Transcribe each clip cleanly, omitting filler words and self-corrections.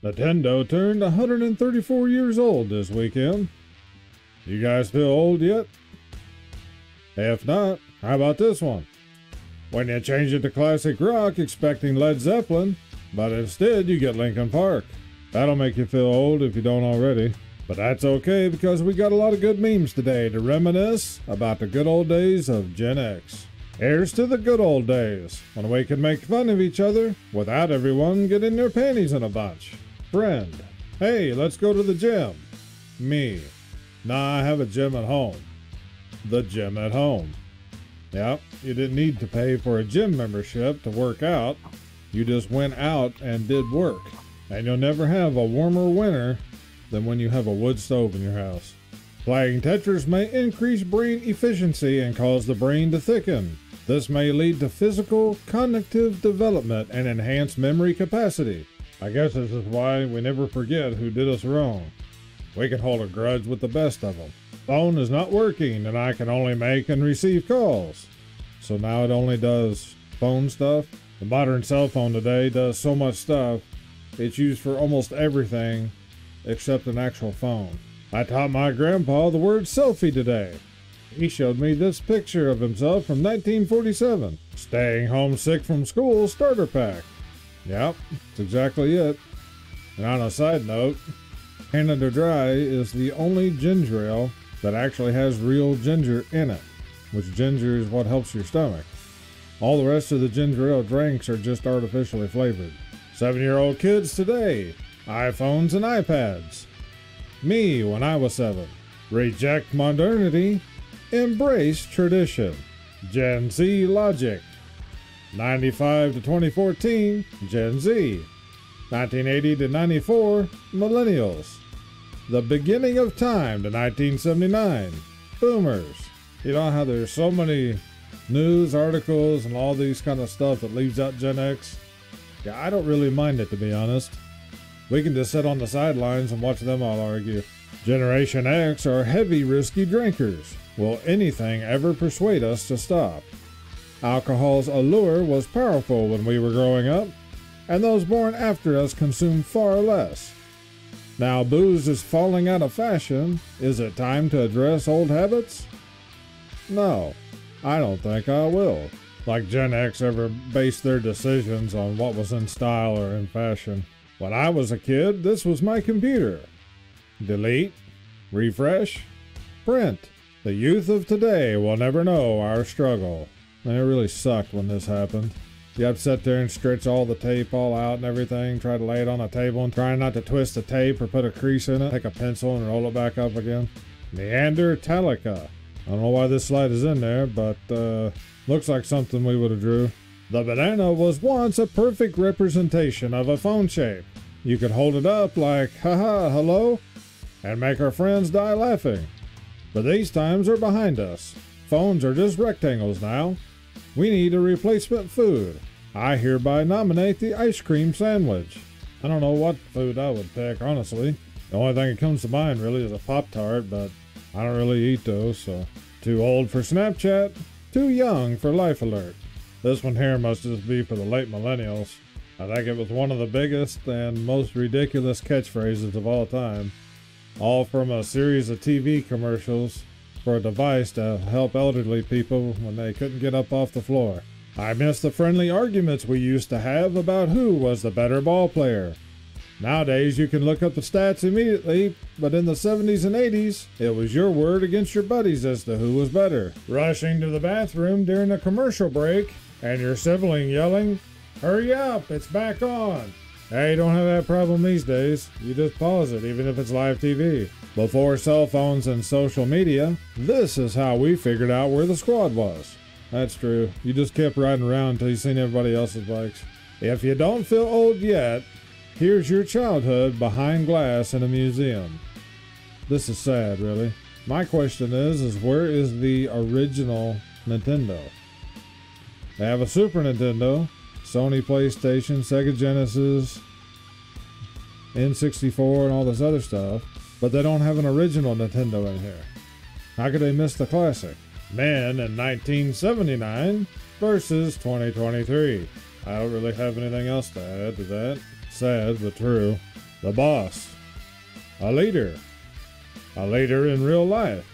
Nintendo turned 134 years old this weekend. You guys feel old yet? If not, how about this one? When you change it to classic rock expecting Led Zeppelin, but instead you get Linkin Park. That'll make you feel old if you don't already. But that's okay because we got a lot of good memes today to reminisce about the good old days of Gen X. Here's to the good old days, when we could make fun of each other without everyone getting their panties in a bunch. Friend, hey, let's go to the gym. Me, nah, I have a gym at home. The gym at home. Yep, you didn't need to pay for a gym membership to work out. You just went out and did work. And you'll never have a warmer winter than when you have a wood stove in your house. Playing Tetris may increase brain efficiency and cause the brain to thicken. This may lead to physical, cognitive development and enhanced memory capacity. I guess this is why we never forget who did us wrong. We can hold a grudge with the best of them. Phone is not working and I can only make and receive calls. So now it only does phone stuff. The modern cell phone today does so much stuff, it's used for almost everything except an actual phone. I taught my grandpa the word selfie today. He showed me this picture of himself from 1947. Staying home sick from school starter pack. Yep, that's exactly it. And on a side note, Canada Dry is the only ginger ale that actually has real ginger in it, which ginger is what helps your stomach. All the rest of the ginger ale drinks are just artificially flavored. 7-year-old kids today, iPhones and iPads. Me when I was 7. Reject modernity, embrace tradition. Gen Z logic. 95 to 2014, Gen Z. 1980 to 94, Millennials. The beginning of time to 1979, Boomers. You know how there's so many news articles and all these kind of stuff that leaves out Gen X? Yeah, I don't really mind it, to be honest. We can just sit on the sidelines and watch them all argue. Generation X are heavy, risky drinkers. Will anything ever persuade us to stop? Alcohol's allure was powerful when we were growing up, and those born after us consume far less. Now booze is falling out of fashion. Is it time to address old habits? No, I don't think I will. Like Gen X ever based their decisions on what was in style or in fashion. When I was a kid, this was my computer. Delete, refresh, print. The youth of today will never know our struggle. And it really sucked when this happened. You have to sit there and stretch all the tape all out and everything, try to lay it on a table and try not to twist the tape or put a crease in it, take a pencil and roll it back up again. Neanderthalica. I don't know why this slide is in there, but looks like something we would have drew. The banana was once a perfect representation of a phone shape. You could hold it up like, haha, hello, and make our friends die laughing. But these times are behind us. Phones are just rectangles now. We need a replacement food. I hereby nominate the ice cream sandwich. I don't know what food I would pick, honestly. The only thing that comes to mind really is a Pop-Tart, but I don't really eat those, so. Too old for Snapchat, too young for Life Alert. This one here must just be for the late millennials. I think it was one of the biggest and most ridiculous catchphrases of all time. All from a series of TV commercials for a device to help elderly people when they couldn't get up off the floor. I miss the friendly arguments we used to have about who was the better ball player. Nowadays you can look up the stats immediately, but in the 70s and 80s, it was your word against your buddies as to who was better. Rushing to the bathroom during a commercial break, and your sibling yelling, "Hurry up, it's back on." Hey, you don't have that problem these days. You just pause it, even if it's live TV. Before cell phones and social media, this is how we figured out where the squad was. That's true. You just kept riding around until you seen everybody else's bikes. If you don't feel old yet, here's your childhood behind glass in a museum. This is sad, really. My question is where is the original Nintendo? They have a Super Nintendo, Sony PlayStation, Sega Genesis, N64, and all this other stuff, but they don't have an original Nintendo in here. How could they miss the classic? Men in 1979 versus 2023. I don't really have anything else to add to that. Sad, but true. the boss, a leader in real life,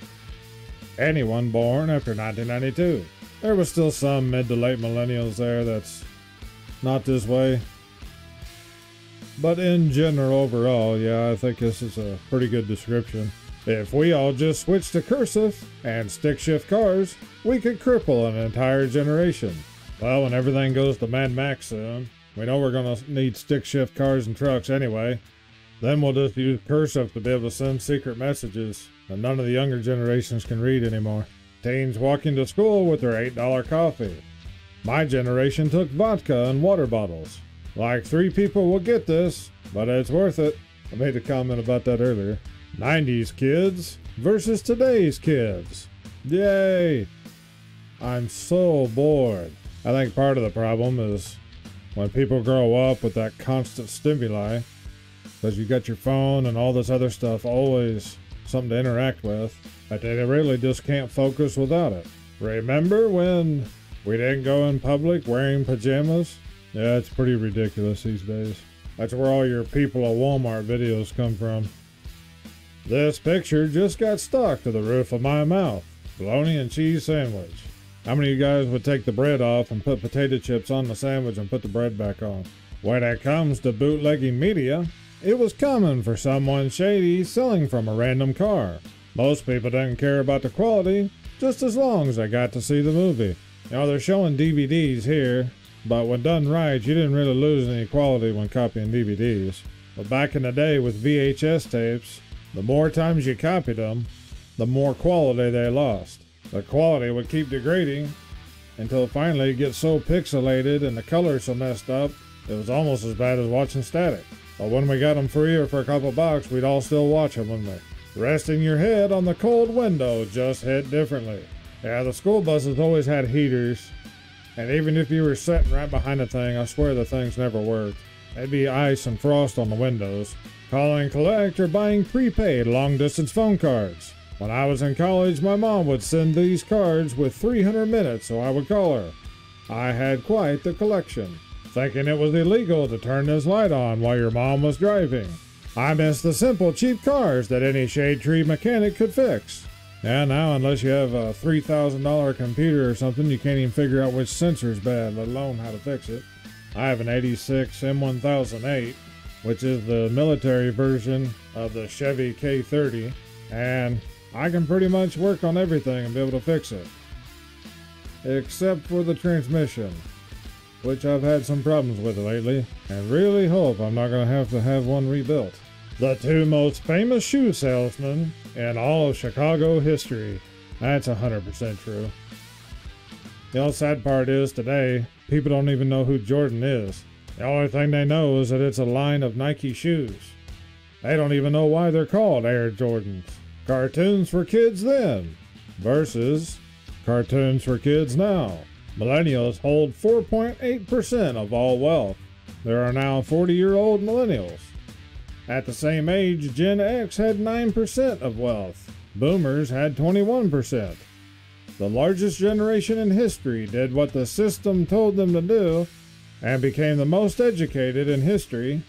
anyone born after 1992. There was still some mid to late millennials there that's not this way. But in general, overall, yeah, I think this is a pretty good description. If we all just switch to cursive and stick shift cars, we could cripple an entire generation. Well, when everything goes to Mad Max soon, we know we're gonna need stick shift cars and trucks anyway. Then we'll just use cursive to be able to send secret messages that none of the younger generations can read anymore. Teens walking to school with their $8 coffee. My generation took vodka and water bottles. Like 3 people will get this, but it's worth it. I made a comment about that earlier. 90s kids versus today's kids. Yay! I'm so bored. I think part of the problem is when people grow up with that constant stimuli, because you got your phone and all this other stuff, always something to interact with, that they really just can't focus without it. Remember when we didn't go in public wearing pajamas? Yeah, it's pretty ridiculous these days. That's where all your people at Walmart videos come from. This picture just got stuck to the roof of my mouth. Bologna and cheese sandwich. How many of you guys would take the bread off and put potato chips on the sandwich and put the bread back on? When it comes to bootlegging media, it was common for someone shady selling from a random car. Most people didn't care about the quality, just as long as they got to see the movie. You know, they're showing DVDs here, but when done right, you didn't really lose any quality when copying DVDs. But back in the day with VHS tapes, the more times you copied them, the more quality they lost. The quality would keep degrading until finally it gets so pixelated and the color so messed up, it was almost as bad as watching static. But when we got them free or for a couple bucks, we'd all still watch them, wouldn't we? Resting your head on the cold window just hit differently. Yeah, the school buses always had heaters, and even if you were sitting right behind the thing, I swear the things never worked. There'd be ice and frost on the windows. Call and collect or buying prepaid long-distance phone cards. When I was in college, my mom would send these cards with 300 minutes, so I would call her. I had quite the collection. Thinking it was illegal to turn this light on while your mom was driving. I miss the simple, cheap cars that any shade tree mechanic could fix. And now, unless you have a $3,000 computer or something, you can't even figure out which sensor's bad, let alone how to fix it. I have an 86 M1008, which is the military version of the Chevy K30, and I can pretty much work on everything and be able to fix it. Except for the transmission, which I've had some problems with lately, and really hope I'm not going to have one rebuilt. The 2 most famous shoe salesmen in all of Chicago history. That's 100% true. The sad part is today, people don't even know who Jordan is. The only thing they know is that it's a line of Nike shoes. They don't even know why they're called Air Jordans. Cartoons for kids then versus cartoons for kids now. Millennials hold 4.8% of all wealth. There are now 40-year-old millennials. At the same age, Gen X had 9% of wealth. Boomers had 21%. The largest generation in history did what the system told them to do and became the most educated in history.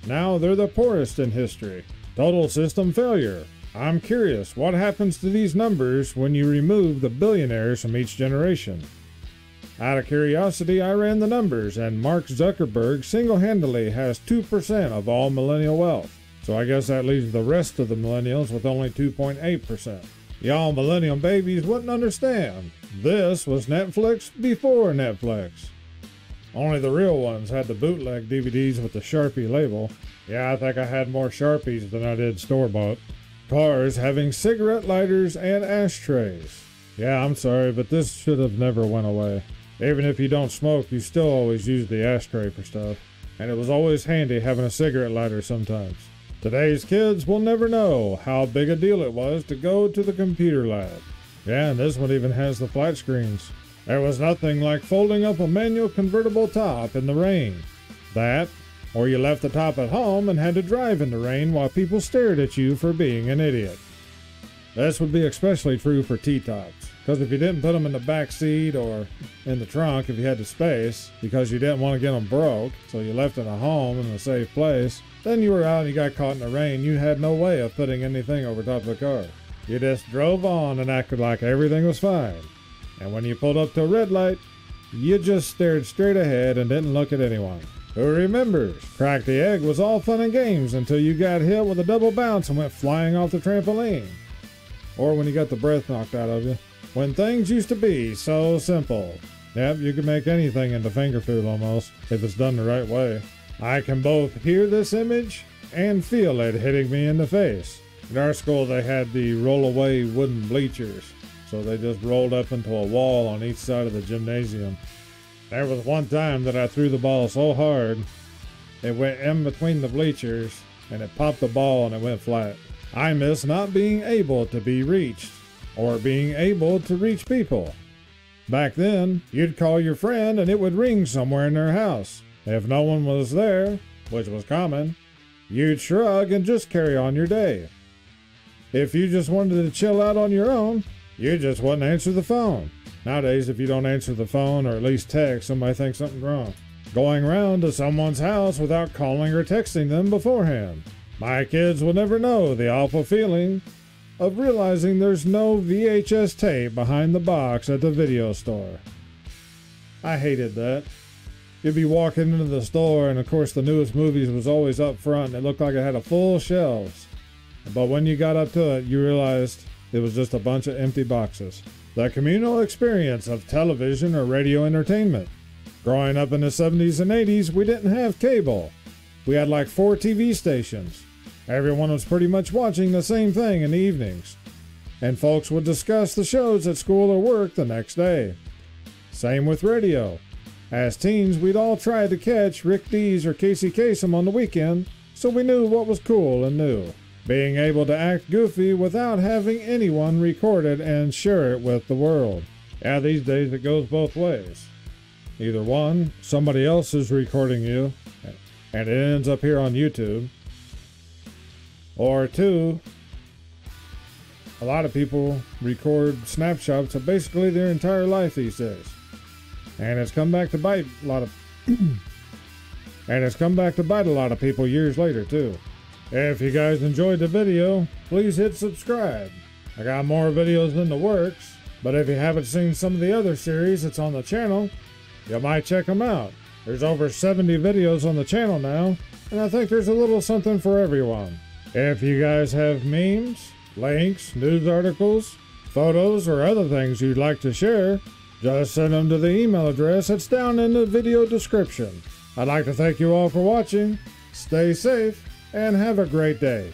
Now they're the poorest in history. Total system failure. I'm curious, what happens to these numbers when you remove the billionaires from each generation? Out of curiosity, I ran the numbers, and Mark Zuckerberg single-handedly has 2% of all millennial wealth. So I guess that leaves the rest of the millennials with only 2.8%. Y'all millennial babies wouldn't understand. This was Netflix before Netflix. Only the real ones had the bootleg DVDs with the Sharpie label. Yeah, I think I had more Sharpies than I did store-bought. Cars having cigarette lighters and ashtrays. Yeah, I'm sorry, but this should have never went away. Even if you don't smoke, you still always use the ashtray for stuff. And it was always handy having a cigarette lighter sometimes. Today's kids will never know how big a deal it was to go to the computer lab. Yeah, and this one even has the flat screens. There was nothing like folding up a manual convertible top in the rain. That, or you left the top at home and had to drive in the rain while people stared at you for being an idiot. This would be especially true for T-tops, because if you didn't put them in the back seat or in the trunk if you had the space, because you didn't want to get them broke, so you left it at home in a safe place, Then you were out and you got caught in the rain. You had no way of putting anything over top of the car. You just drove on and acted like everything was fine. And when you pulled up to a red light, you just stared straight ahead and didn't look at anyone. Who remembers? Crack the egg was all fun and games until you got hit with a double bounce and went flying off the trampoline. Or when you got the breath knocked out of you. When things used to be so simple. Yep, you can make anything into finger food almost, if it's done the right way. I can both hear this image and feel it hitting me in the face. In our school they had the roll-away wooden bleachers, so they just rolled up into a wall on each side of the gymnasium. There was one time that I threw the ball so hard, it went in between the bleachers, and it popped the ball and it went flat. I miss not being able to be reached, or being able to reach people. Back then, you'd call your friend and it would ring somewhere in their house. If no one was there, which was common, you'd shrug and just carry on your day. If you just wanted to chill out on your own, you just wouldn't answer the phone. Nowadays, if you don't answer the phone or at least text, somebody thinks something's wrong. Going round to someone's house without calling or texting them beforehand. My kids will never know the awful feeling of realizing there's no VHS tape behind the box at the video store. I hated that. You'd be walking into the store and of course the newest movies was always up front and it looked like it had a full shelves. But when you got up to it, you realized it was just a bunch of empty boxes. The communal experience of television or radio entertainment. Growing up in the 70s and 80s, we didn't have cable. We had like 4 TV stations. Everyone was pretty much watching the same thing in the evenings. And folks would discuss the shows at school or work the next day. Same with radio. As teens, we'd all try to catch Rick Dees or Casey Kasem on the weekend, so we knew what was cool and new. Being able to act goofy without having anyone record it and share it with the world. Yeah, these days it goes both ways. Either one, somebody else is recording you, and it ends up here on YouTube. Or 2, a lot of people record snapshots of basically their entire life these days. And it's come back to bite a lot of people years later too. If you guys enjoyed the video, please hit subscribe. I got more videos in the works, but if you haven't seen some of the other series that's on the channel, you might check them out. There's over 70 videos on the channel now, and I think there's a little something for everyone. If you guys have memes, links, news articles, photos, or other things you'd like to share, just send them to the email address that's down in the video description. I'd like to thank you all for watching. Stay safe and have a great day.